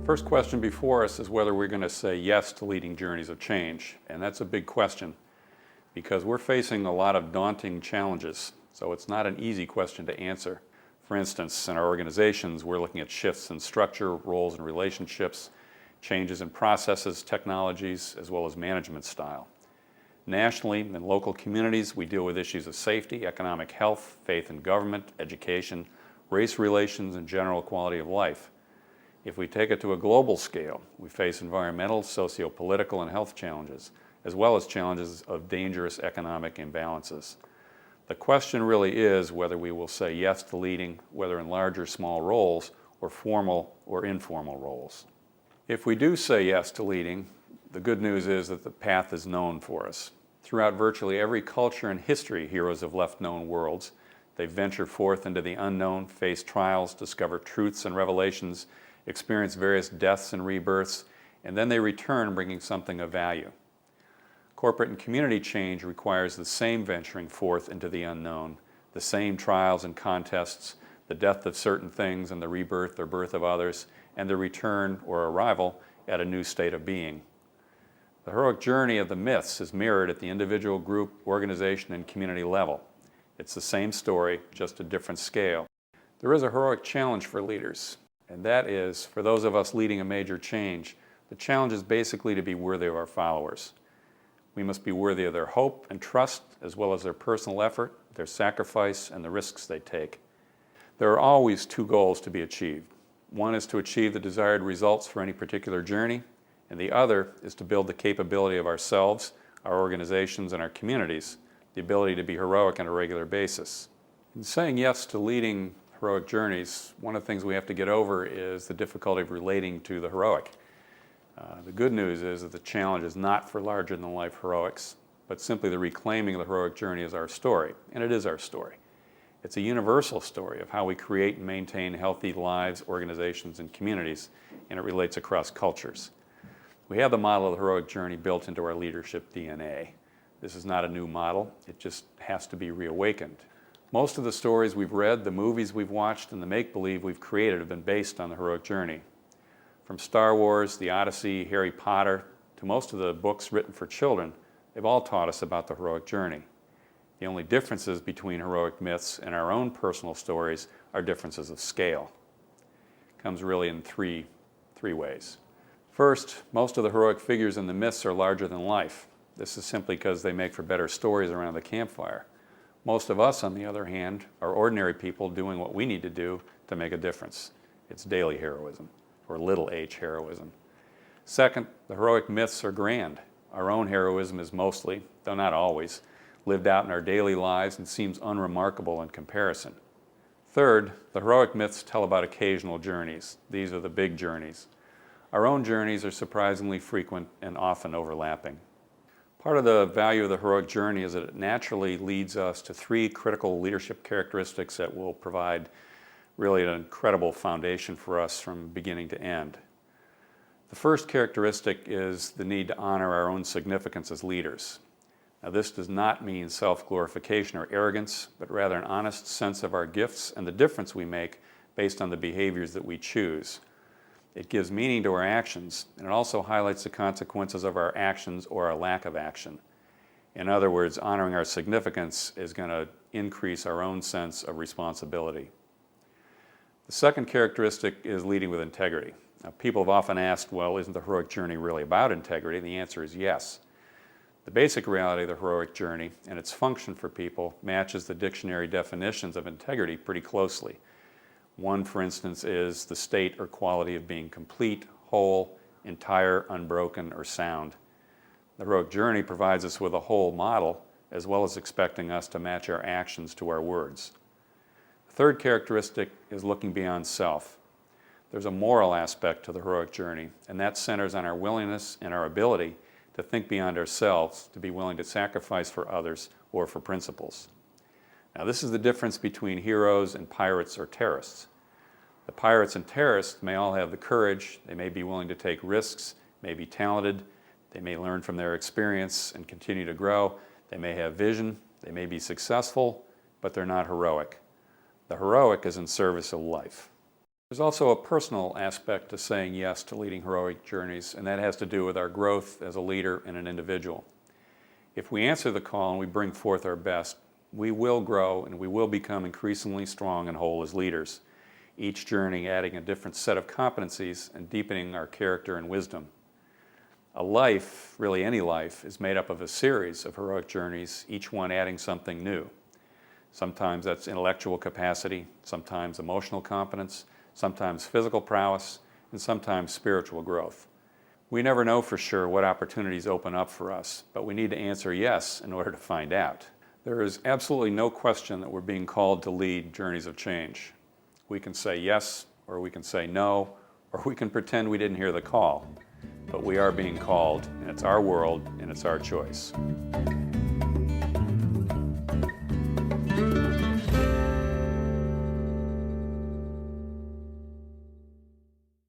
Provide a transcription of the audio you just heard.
First question before us is whether we're going to say yes to leading journeys of change. And that's a big question because we're facing a lot of daunting challenges. So it's not an easy question to answer. For instance, in our organizations, we're looking at shifts in structure, roles, and relationships, changes in processes, technologies, as well as management style. Nationally, in local communities, we deal with issues of safety, economic health, faith in government, education, race relations, and general quality of life. If we take it to a global scale, we face environmental, socio-political, and health challenges, as well as challenges of dangerous economic imbalances. The question really is whether we will say yes to leading, whether in large or small roles, or formal or informal roles. If we do say yes to leading, the good news is that the path is known for us. Throughout virtually every culture and history, heroes have left known worlds. They venture forth into the unknown, face trials, discover truths and revelations, experience various deaths and rebirths, and then they return bringing something of value. Corporate and community change requires the same venturing forth into the unknown, the same trials and contests, the death of certain things and the rebirth or birth of others, and the return or arrival at a new state of being. The heroic journey of the myths is mirrored at the individual, group, organization, and community level. It's the same story, just a different scale. There is a heroic challenge for leaders, and that is, for those of us leading a major change, the challenge is basically to be worthy of our followers. We must be worthy of their hope and trust, as well as their personal effort, their sacrifice, and the risks they take. There are always two goals to be achieved. One is to achieve the desired results for any particular journey, and the other is to build the capability of ourselves, our organizations, and our communities, the ability to be heroic on a regular basis. In saying yes to leading heroic journeys, one of the things we have to get over is the difficulty of relating to the heroic. The good news is that the challenge is not for larger-than-life heroics, but simply the reclaiming of the heroic journey as our story, and it is our story. It's a universal story of how we create and maintain healthy lives, organizations, and communities, and it relates across cultures. We have the model of the heroic journey built into our leadership DNA. This is not a new model, it just has to be reawakened. Most of the stories we've read, the movies we've watched, and the make-believe we've created have been based on the heroic journey. From Star Wars, The Odyssey, Harry Potter, to most of the books written for children, they've all taught us about the heroic journey. The only differences between heroic myths and our own personal stories are differences of scale. It comes really in three ways. First, most of the heroic figures in the myths are larger than life. This is simply because they make for better stories around the campfire. Most of us, on the other hand, are ordinary people doing what we need to do to make a difference. It's daily heroism, or little h heroism. Second, the heroic myths are grand. Our own heroism is mostly, though not always, lived out in our daily lives and seems unremarkable in comparison. Third, the heroic myths tell about occasional journeys. These are the big journeys. Our own journeys are surprisingly frequent and often overlapping. Part of the value of the heroic journey is that it naturally leads us to three critical leadership characteristics that will provide really an incredible foundation for us from beginning to end. The first characteristic is the need to honor our own significance as leaders. Now, this does not mean self-glorification or arrogance, but rather an honest sense of our gifts and the difference we make based on the behaviors that we choose. It gives meaning to our actions, and it also highlights the consequences of our actions or our lack of action. In other words, honoring our significance is going to increase our own sense of responsibility. The second characteristic is leading with integrity. Now, people have often asked, well, isn't the heroic journey really about integrity? And the answer is yes. The basic reality of the heroic journey and its function for people matches the dictionary definitions of integrity pretty closely. One, for instance, is the state or quality of being complete, whole, entire, unbroken, or sound. The heroic journey provides us with a whole model, as well as expecting us to match our actions to our words. The third characteristic is looking beyond self. There's a moral aspect to the heroic journey, and that centers on our willingness and our ability to think beyond ourselves, to be willing to sacrifice for others or for principles. Now, this is the difference between heroes and pirates or terrorists. The pirates and terrorists may all have the courage, they may be willing to take risks, may be talented, they may learn from their experience and continue to grow, they may have vision, they may be successful, but they're not heroic. The heroic is in service of life. There's also a personal aspect to saying yes to leading heroic journeys, and that has to do with our growth as a leader and an individual. If we answer the call and we bring forth our best, we will grow and we will become increasingly strong and whole as leaders, each journey adding a different set of competencies and deepening our character and wisdom. A life, really any life, is made up of a series of heroic journeys, each one adding something new. Sometimes that's intellectual capacity, sometimes emotional competence, sometimes physical prowess, and sometimes spiritual growth. We never know for sure what opportunities open up for us, but we need to answer yes in order to find out. There is absolutely no question that we're being called to lead journeys of change. We can say yes, or we can say no, or we can pretend we didn't hear the call. But we are being called, and it's our world, and it's our choice.